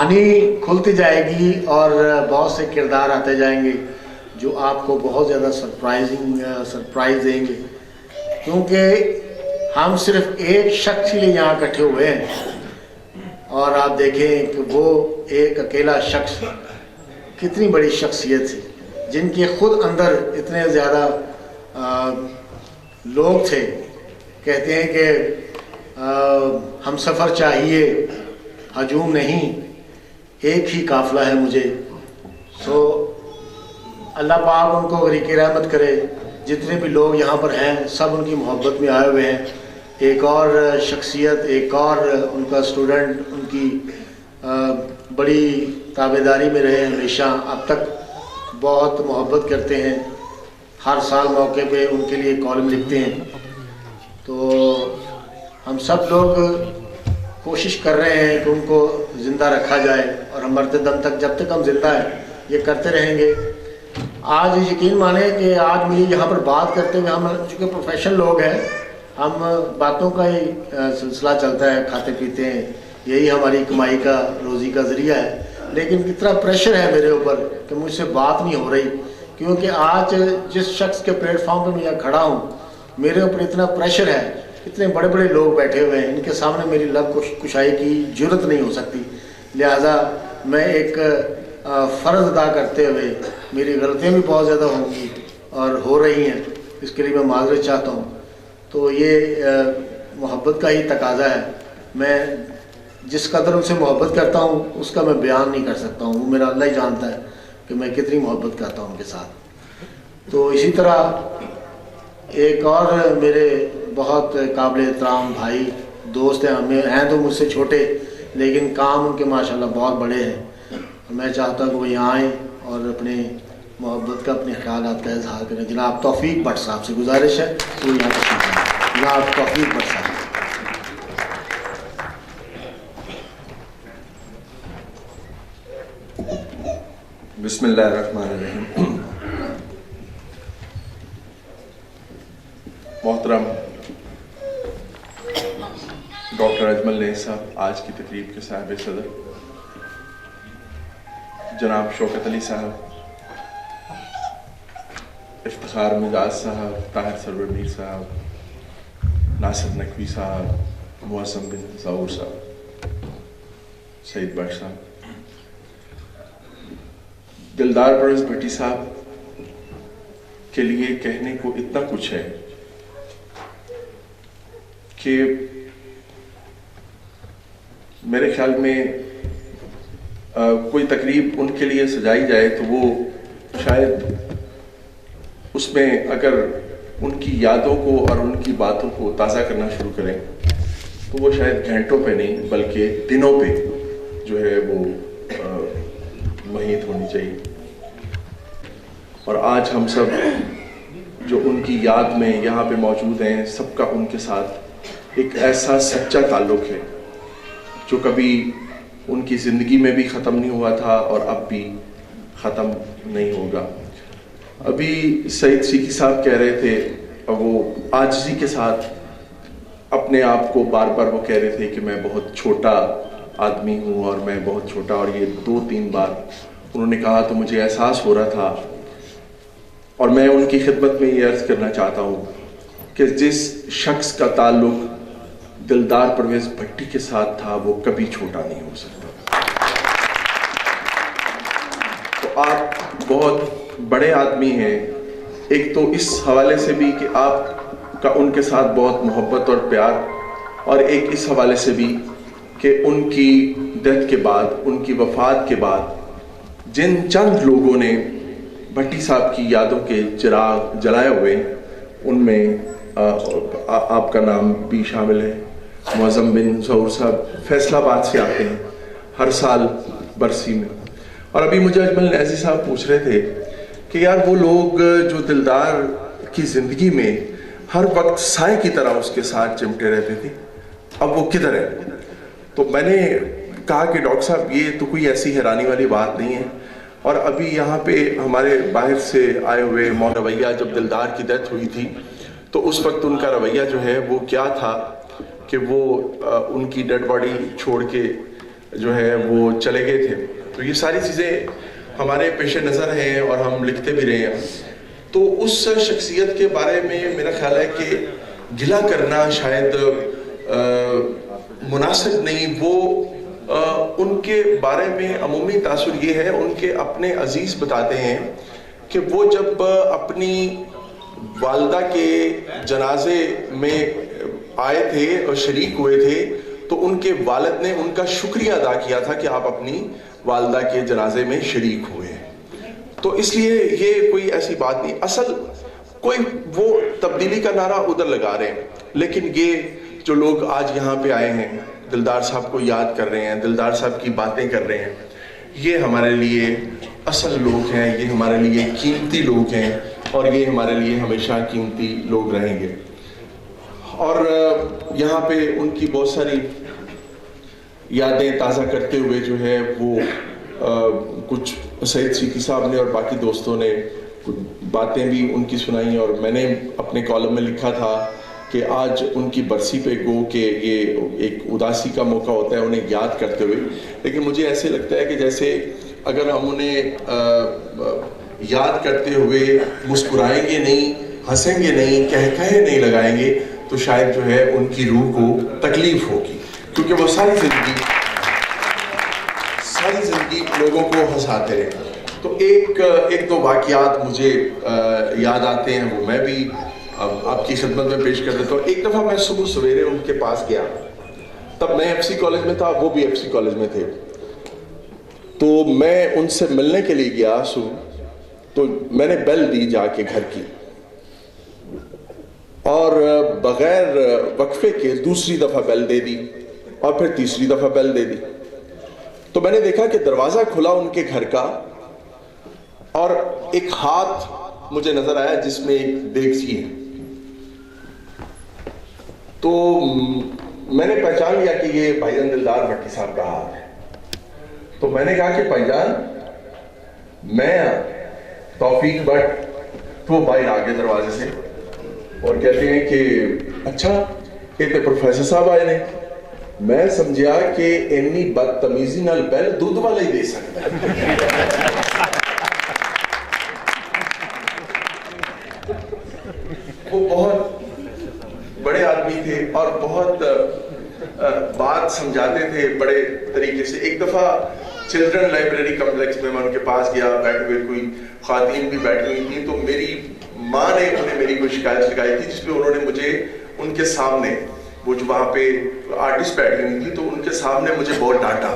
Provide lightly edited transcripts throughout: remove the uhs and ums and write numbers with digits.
کہانی کھلتی جائے گی اور بہت سے کردار آتے جائیں گے جو آپ کو بہت زیادہ سرپرائز دیں گے، کیونکہ ہم صرف ایک شخص کے لیے یہاں اکٹھے ہوئے ہیں، اور آپ دیکھیں کہ وہ ایک اکیلا شخص کتنی بڑی شخصیت تھی، جن کے خود اندر اتنے زیادہ لوگ تھے، کہتے ہیں کہ ہم سفر چاہیے ہجوم نہیں، ایک ہی قافلہ ہے مجھے۔ سو اللہ پاک ان کو غریق رحمت کرے، جتنے بھی لوگ یہاں پر ہیں سب ان کی محبت میں آئے ہوئے ہیں۔ ایک اور شخصیت، ایک اور ان کا اسٹوڈنٹ، ان کی بڑی تابعداری میں رہے ہمیشہ، اب تک بہت محبت کرتے ہیں، ہر سال موقع پہ ان کے لیے کالم لکھتے ہیں۔ تو ہم سب لوگ کوشش کر رہے ہیں کہ ان کو زندہ رکھا جائے، اور ہم مرتے دم تک، جب تک ہم زندہ ہیں، یہ کرتے رہیں گے۔ آج یقین مانیں کہ آج مجھے یہاں پر بات کرتے ہوئے، ہم چونکہ پروفیشنل لوگ ہیں، ہم باتوں کا ہی سلسلہ چلتا ہے، کھاتے پیتے ہیں، یہی ہماری کمائی کا، روزی کا ذریعہ ہے، لیکن کتنا پریشر ہے میرے اوپر کہ مجھ سے بات نہیں ہو رہی، کیونکہ آج جس شخص کے پلیٹ فارم پہ میں یہاں کھڑا ہوں، میرے اوپر اتنا پریشر ہے، اتنے بڑے بڑے لوگ بیٹھے ہوئے ہیں، ان کے سامنے میری لب کشائی کی جرت نہیں ہو سکتی، لہٰذا میں ایک فرض ادا کرتے ہوئے، میری غلطیاں بھی بہت زیادہ ہوں گی اور ہو رہی ہیں، اس کے لیے میں معذرت چاہتا ہوں۔ تو یہ محبت کا ہی تقاضا ہے، میں جس قدر ان سے محبت کرتا ہوں اس کا میں بیان نہیں کر سکتا ہوں، وہ میرا اللہ ہی جانتا ہے کہ میں کتنی محبت کرتا ہوں ان کے ساتھ۔ تو اسی طرح ایک اور میرے بہت قابل احترام بھائی دوست ہیں تو مجھ سے چھوٹے، لیکن کام ان کے ماشاءاللہ بہت بڑے ہیں، میں چاہتا ہوں کہ وہ یہاں آئیں اور اپنے محبت کا، اپنے خیالات کا اظہار کریں۔ جناب توفیق بٹ صاحب سے گزارش ہے کہ وہ یہاں تشریف لائیں۔ جناب توفیق بٹ صاحب۔ بسم اللہ الرحمن الرحیم۔ محترم ڈاکٹر اجمل نیز صاحب، آج کی تقریب کے صاحب صدر، جناب شوکت علی صاحب، افتخار مجاز صاحب، طاہر سرور میر صاحب، ناصر نقوی صاحب، معظم بن ظہور صاحب، سعید بخش صاحب، دلدار پرویز بھٹی صاحب کے لیے کہنے کو اتنا کچھ ہے کہ میرے خیال میں کوئی تقریب ان کے لیے سجائی جائے تو وہ شاید اس میں اگر ان کی یادوں کو اور ان کی باتوں کو تازہ کرنا شروع کریں تو وہ شاید گھنٹوں پہ نہیں بلکہ دنوں پہ جو ہے وہ محیط ہونی چاہیے۔ اور آج ہم سب جو ان کی یاد میں یہاں پہ موجود ہیں، سب کا ان کے ساتھ ایک ایسا سچا تعلق ہے جو کبھی ان کی زندگی میں بھی ختم نہیں ہوا تھا اور اب بھی ختم نہیں ہوگا۔ ابھی سعید سیکی صاحب کہہ رہے تھے، وہ عاجزی کے ساتھ اپنے آپ کو بار بار وہ کہہ رہے تھے کہ میں بہت چھوٹا آدمی ہوں اور میں بہت چھوٹا، اور یہ 2-3 بار انہوں نے کہا تو مجھے احساس ہو رہا تھا، اور میں ان کی خدمت میں یہ عرض کرنا چاہتا ہوں کہ جس شخص کا تعلق دلدار پرویز بھٹی کے ساتھ تھا وہ کبھی چھوٹا نہیں ہو سکتا۔ تو آپ بہت بڑے آدمی ہیں، ایک تو اس حوالے سے بھی کہ آپ کا ان کے ساتھ بہت محبت اور پیار، اور ایک اس حوالے سے بھی کہ ان کی ڈیتھ کے بعد، ان کی وفات کے بعد جن چند لوگوں نے بھٹی صاحب کی یادوں کے چراغ جلائے ہوئے، ان میں آپ کا نام بھی شامل ہے۔ معظم بن ظہور صاحب فیصلہ آباد سے آتے ہیں ہر سال برسی میں، اور ابھی مجھے اجمل نیازی صاحب پوچھ رہے تھے کہ یار وہ لوگ جو دلدار کی زندگی میں ہر وقت سائے کی طرح اس کے ساتھ چمٹے رہتے تھے، اب وہ کدھر ہے؟ تو میں نے کہا کہ ڈاکٹر صاحب یہ تو کوئی ایسی حیرانی والی بات نہیں ہے، اور ابھی یہاں پہ ہمارے باہر سے آئے ہوئے رویہ، جب دلدار کی ڈیتھ ہوئی تھی تو اس وقت ان کا رویہ جو ہے وہ کیا تھا کہ وہ ان کی ڈیڈ باڈی چھوڑ کے جو ہے وہ چلے گئے تھے. تو یہ ساری چیزیں ہمارے پیش نظر ہیں اور ہم لکھتے بھی رہے ہیں. تو اس شخصیت کے بارے میں میرا خیال ہے کہ گلہ کرنا شاید مناسب نہیں. وہ ان کے بارے میں عمومی تاثر یہ ہے, ان کے اپنے عزیز بتاتے ہیں کہ وہ جب اپنی والدہ کے جنازے میں آئے تھے اور شریک ہوئے تھے تو ان کے والد نے ان کا شکریہ ادا کیا تھا کہ آپ اپنی والدہ کے جنازے میں شریک ہوئے ہیں. تو اس لیے یہ کوئی ایسی بات نہیں, اصل کوئی وہ تبدیلی کا نعرہ ادھر لگا رہے ہیں, لیکن یہ جو لوگ آج یہاں پہ آئے ہیں دلدار صاحب کو یاد کر رہے ہیں, دلدار صاحب کی باتیں کر رہے ہیں, یہ ہمارے لیے اصل لوگ ہیں, یہ ہمارے لیے قیمتی لوگ ہیں اور یہ ہمارے لیے ہمیشہ قیمتی لوگ رہیں گے. اور یہاں پہ ان کی بہت ساری یادیں تازہ کرتے ہوئے جو ہے وہ کچھ سعید صدیقی صاحب نے اور باقی دوستوں نے باتیں بھی ان کی سنائیں, اور میں نے اپنے کالم میں لکھا تھا کہ آج ان کی برسی پہ گو کہ یہ ایک اداسی کا موقع ہوتا ہے انہیں یاد کرتے ہوئے, لیکن مجھے ایسے لگتا ہے کہ جیسے اگر ہم انہیں یاد کرتے ہوئے مسکرائیں گے نہیں, ہنسیں گے نہیں, کہے نہیں لگائیں گے تو شاید جو ہے ان کی روح کو تکلیف ہوگی, کیونکہ وہ ساری زندگی لوگوں کو ہنساتے رہے. تو ایک دو واقعات مجھے یاد آتے ہیں, وہ میں بھی آپ کی خدمت میں پیش کر دیتا ہوں. ایک دفعہ میں صبح سویرے ان کے پاس گیا, تب میں ایف سی کالج میں تھا, وہ بھی ایف سی کالج میں تھے. تو میں ان سے ملنے کے لیے گیا صبح, تو میں نے بیل دی جا کے گھر کی, اور بغیر وقفے کے دوسری دفعہ بیل دے دی اور پھر تیسری دفعہ بیل دے دی. تو میں نے دیکھا کہ دروازہ کھلا ان کے گھر کا, اور ایک ہاتھ مجھے نظر آیا جس میں ایک دیگچی ہے. تو میں نے پہچان لیا کہ یہ بھائی جان دلدار بھٹی صاحب کا ہاتھ ہے. تو میں نے کہا کہ بھائی جان میں توفیق بٹ. تو وہ باہر آگے دروازے سے اور کہتے ہیں کہ اچھا یہ تو پروفیسر صاحب آئے نے. میں سمجھا کہ انی بدتمیزی نال بیل دودھ والا ہی دے سکتا ہے. وہ بہت بڑے آدمی تھے اور بہت بات سمجھاتے تھے بڑے طریقے سے. ایک دفعہ چلڈرن لائبریری کمپلیکس میں ان کے پاس گیا, بیٹھے ہوئے کوئی خواتین بھی بیٹھی ہوئی تھیں, تو میری ماں نے انہیں میری کوئی شکایت لگائی تھی جس میں انہوں نے مجھے ان کے سامنے, وہ جو وہاں پہ آرٹسٹ بیٹھی ہوئی تھی, تو ان کے سامنے مجھے بہت ڈانٹا.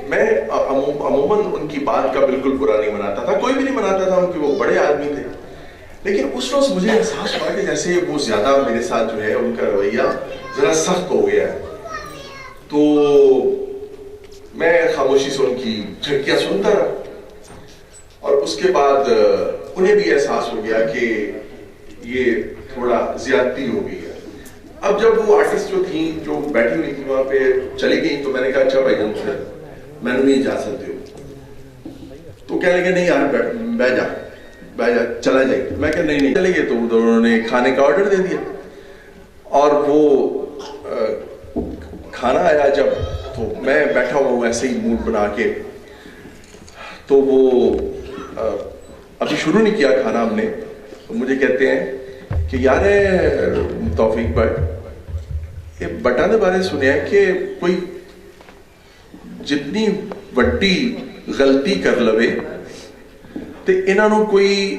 میں عموماً ان کی بات کا بالکل برا نہیں مناتا تھا, کوئی بھی نہیں مناتا تھا, ان کے وہ بڑے آدمی تھے. لیکن اس روز مجھے احساس ہوا کہ جیسے وہ زیادہ میرے ساتھ جو ہے ان کا رویہ ذرا سخت ہو گیا ہے. تو میں خاموشی سے ان کی جھٹکیاں سنتا رہا, اور اس کے بعد انہیں بھی احساس ہو گیا کہ یہ تھوڑا زیادتی ہو گئی ہے. اب جب وہ آرٹسٹ جو تھیں جو بیٹھی ہوئی تھی وہاں پہ چلی گئی, تو میں نے کہا اچھا بھائی جان میں نے نہیں اجازت دے. تو کہنے لگے نہیں یار بیٹھ جا چلا جائے. میں کہ نہیں چلے گئے. تو انہوں نے کھانے کا آرڈر دے دیا, اور وہ کھانا آیا جب, تو میں بیٹھا ہوا ایسے ہی موڈ بنا کے. تو وہ ابھی شروع نہیں کیا کھانا ہم نے, تو مجھے کہتے ہیں کہ یار توفیق بٹ یہ بٹا دے بارے سنیا کہ کوئی جتنی وڈی غلطی کر لوے تے انہاں نوں کوئی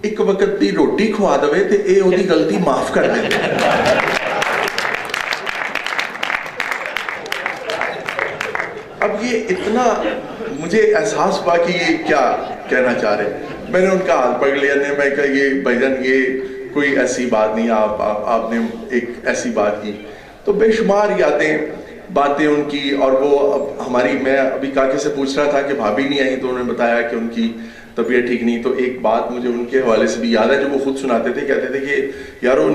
ایک وقت دی روٹی کھوا دے تے اے اودی غلطی معاف کر دے. اب یہ اتنا مجھے احساس ہوا کہ یہ کیا کہنا چاہ رہے ہیں. میں نے ان کا ہاتھ پکڑ لیا, میں کہا یہ بھائی جان یہ کوئی ایسی بات نہیں, آپ نے ایک ایسی بات کی. تو بے شمار یادیں باتیں ان کی. اور وہ ہماری, میں ابھی کاکے سے پوچھ رہا تھا کہ بھابھی نہیں آئی, تو انہوں نے بتایا کہ ان کی طبیعت ٹھیک نہیں. تو ایک بات مجھے ان کے حوالے سے بھی یاد ہے جو وہ خود سناتے تھے, کہتے تھے کہ یارو